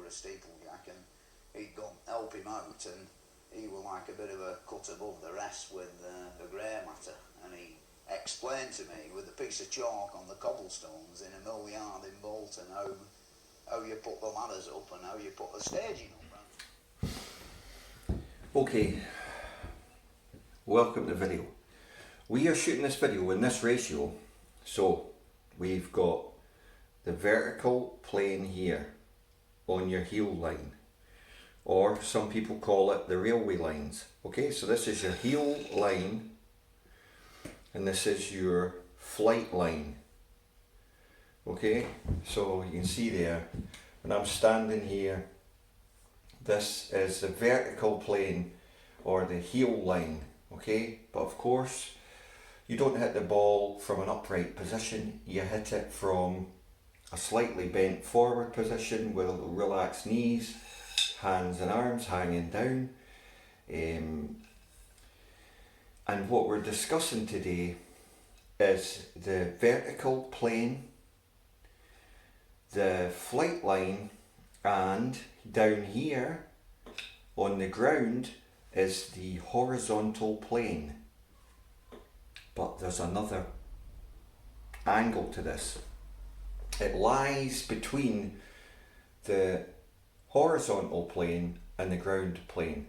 were a steeplejack, and he'd gone help him out, and he was like a bit of a cut above the rest with the grey matter, and he explained to me with a piece of chalk on the cobblestones in a mill yard in Bolton how you put the ladders up and how you put the staging up. Okay, welcome to the video. We are shooting this video in this ratio, so we've got the vertical plane here on your heel line, or some people call it the railway lines. Okay, so this is your heel line and this is your flight line. Okay, so you can see there when I'm standing here, this is the vertical plane or the heel line. Okay, but of course you don't hit the ball from an upright position, you hit it from a slightly bent forward position with relaxed knees, hands and arms hanging down. And what we're discussing today is the vertical plane, the flight line, and down here on the ground is the horizontal plane. But there's another angle to this. It lies between the horizontal plane and the ground plane.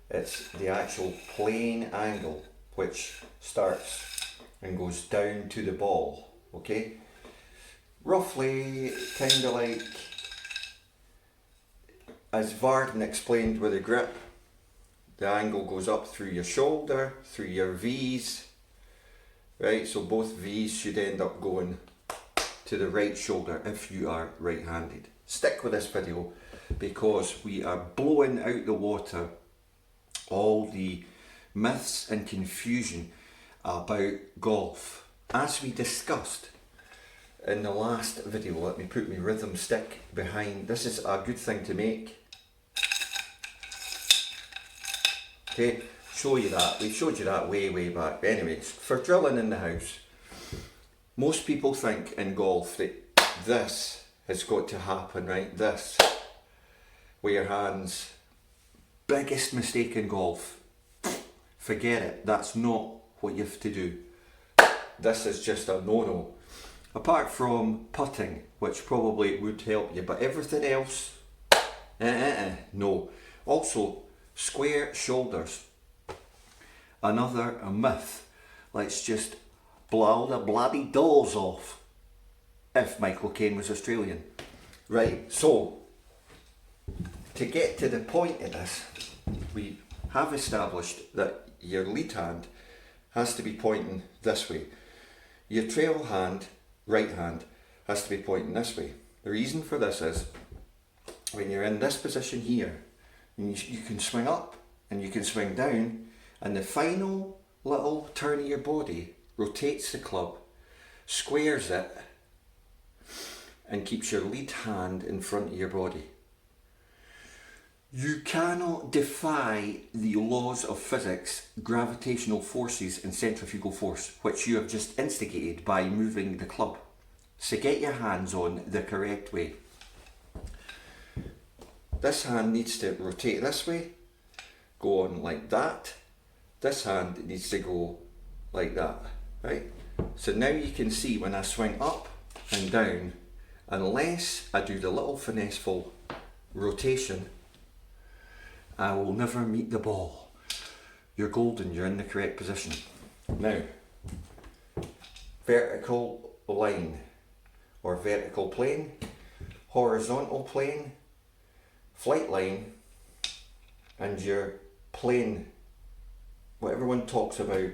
It's the actual plane angle which starts and goes down to the ball. Okay, roughly kind of like as Varden explained with the grip, the angle goes up through your shoulder, through your V's, right? So both V's should end up going to the right shoulder if you are right-handed. Stick with this video because we are blowing out the water all the myths and confusion about golf. As we discussed in the last video, let me put my rhythm stick behind. This is a good thing to make. Okay, show you that. We showed you that way back. But anyways, for drilling in the house, most people think in golf that this has got to happen, right? This, with your hands. Biggest mistake in golf. Forget it. That's not what you have to do. This is just a no-no. Apart from putting, which probably would help you, but everything else, no. Also, square shoulders. Another myth. Let's just blow the bloody doors off. If Michael Caine was Australian. Right, so to get to the point of this, we have established that your lead hand has to be pointing this way. Your trail hand, right hand, has to be pointing this way. The reason for this is when you're in this position here, you can swing up and you can swing down, and the final little turn of your body rotates the club, squares it, and keeps your lead hand in front of your body. You cannot defy the laws of physics, gravitational forces and centrifugal force, which you have just instigated by moving the club. So get your hands on the correct way. This hand needs to rotate this way, go on like that. This hand needs to go like that, right? So now you can see when I swing up and down, unless I do the little finesseful rotation, I will never meet the ball. You're golden, you're in the correct position. Now, vertical line or vertical plane, horizontal plane, flight line, and your plane. What everyone talks about,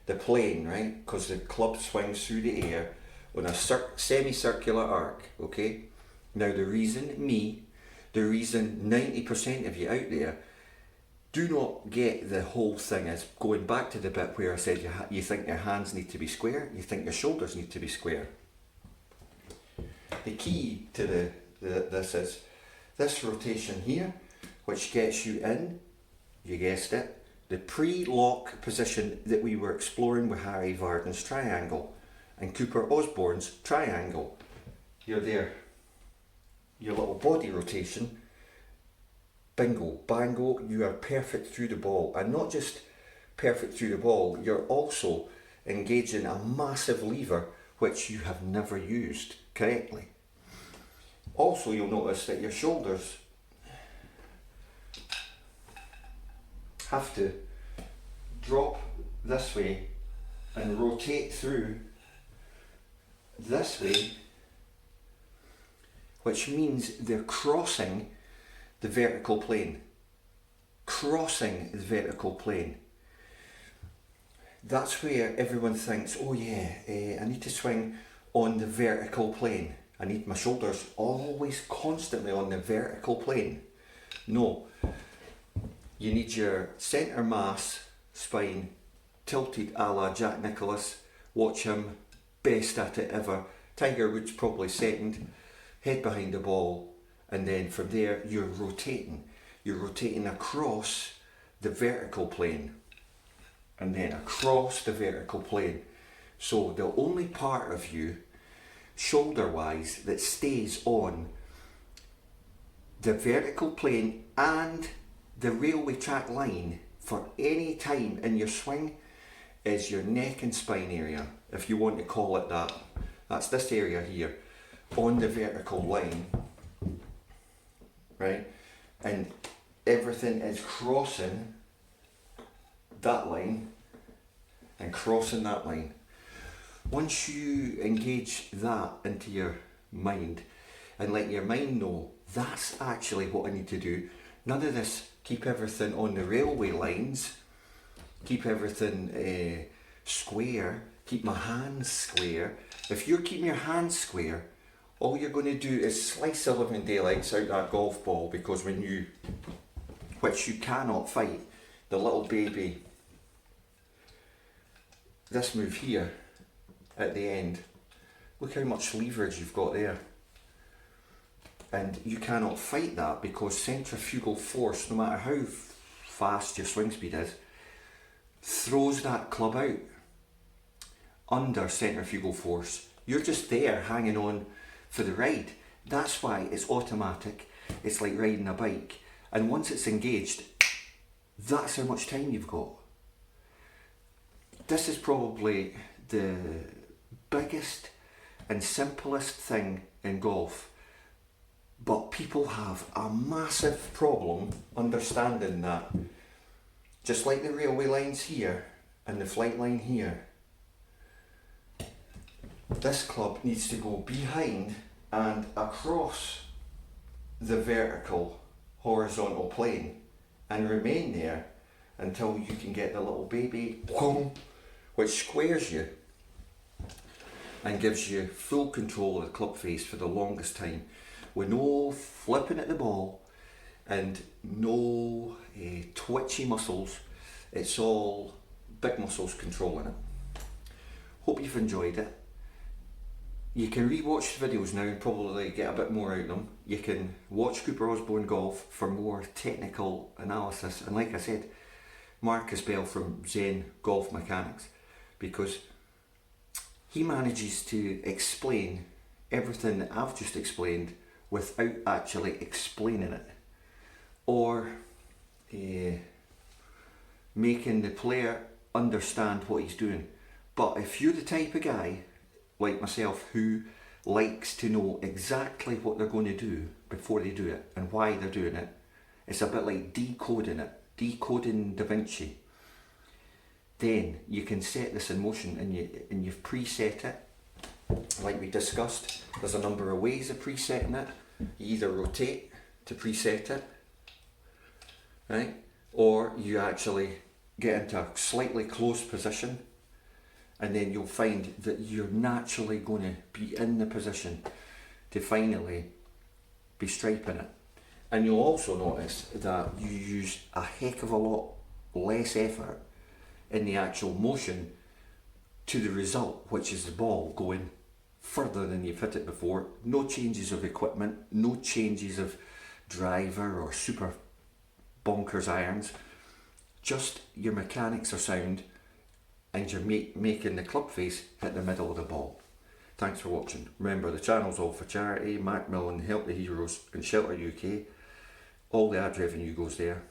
the plane, right? Because the club swings through the air on a semicircular arc, okay? Now the reason 90% of you out there do not get the whole thing is going back to the bit where I said you think your hands need to be square, you think your shoulders need to be square. The key to this is this rotation here, which gets you in, you guessed it, the pre-lock position that we were exploring with Harry Varden's triangle and Cooper Osborne's triangle. You're there. Your little little body rotation, bingo, bango, you are perfect through the ball. And not just perfect through the ball, you're also engaging a massive lever which you have never used correctly. Also, you'll notice that your shoulders have to drop this way and rotate through this way, which means they're crossing the vertical plane. Crossing the vertical plane. That's where everyone thinks, oh yeah, I need to swing on the vertical plane. I need my shoulders always constantly on the vertical plane. No, you need your centre mass spine tilted a la Jack Nicklaus. Watch him, best at it ever. Tiger Woods probably second, head behind the ball, and then from there you're rotating. You're rotating across the vertical plane and then across the vertical plane. So the only part of you, shoulder wise, that stays on the vertical plane and the railway track line for any time in your swing is your neck and spine area, if you want to call it that. That's this area here on the vertical line, right? And everything is crossing that line and crossing that line. Once you engage that into your mind and let your mind know that's actually what I need to do, none of this keep everything on the railway lines, keep everything square, keep my hands square. If you're keeping your hands square, all you're going to do is slice the living daylights out that golf ball, because when you, which you cannot fight, the little baby, this move here at the end, look how much leverage you've got there. And you cannot fight that because centrifugal force, no matter how fast your swing speed is, throws that club out under centrifugal force. You're just there hanging on for the ride. That's why it's automatic. It's like riding a bike. And once it's engaged, that's how much time you've got. This is probably the biggest and simplest thing in golf. But people have a massive problem understanding that. Just like the railway lines here and the flight line here, this club needs to go behind and across the vertical horizontal plane and remain there until you can get the little baby, which squares you and gives you full control of the club face for the longest time, with no flipping at the ball and no twitchy muscles. It's all big muscles controlling it. Hope you've enjoyed it. You can re-watch the videos now and probably get a bit more out of them. You can watch Cooper Osborne Golf for more technical analysis, and like I said, Marcus Bell from Zen Golf Mechanics, because he manages to explain everything that I've just explained without actually explaining it, or making the player understand what he's doing. But if you're the type of guy like myself who likes to know exactly what they're going to do before they do it and why they're doing it, it's a bit like decoding it, decoding Da Vinci, then you can set this in motion and you've preset it. Like we discussed, there's a number of ways of presetting it. You either rotate to preset it, right? Or you actually get into a slightly closed position, and then you'll find that you're naturally going to be in the position to finally be striping it. And you'll also notice that you use a heck of a lot less effort in the actual motion to the result, which is the ball going further than you've hit it before. No changes of equipment, no changes of driver or super bonkers irons. Just your mechanics are sound and you're making the club face hit the middle of the ball. Thanks for watching. Remember, the channel's all for charity. Macmillan, Help the Heroes and Shelter UK. All the ad revenue goes there.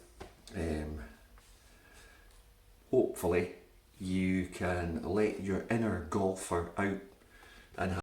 Hopefully you can let your inner golfer out and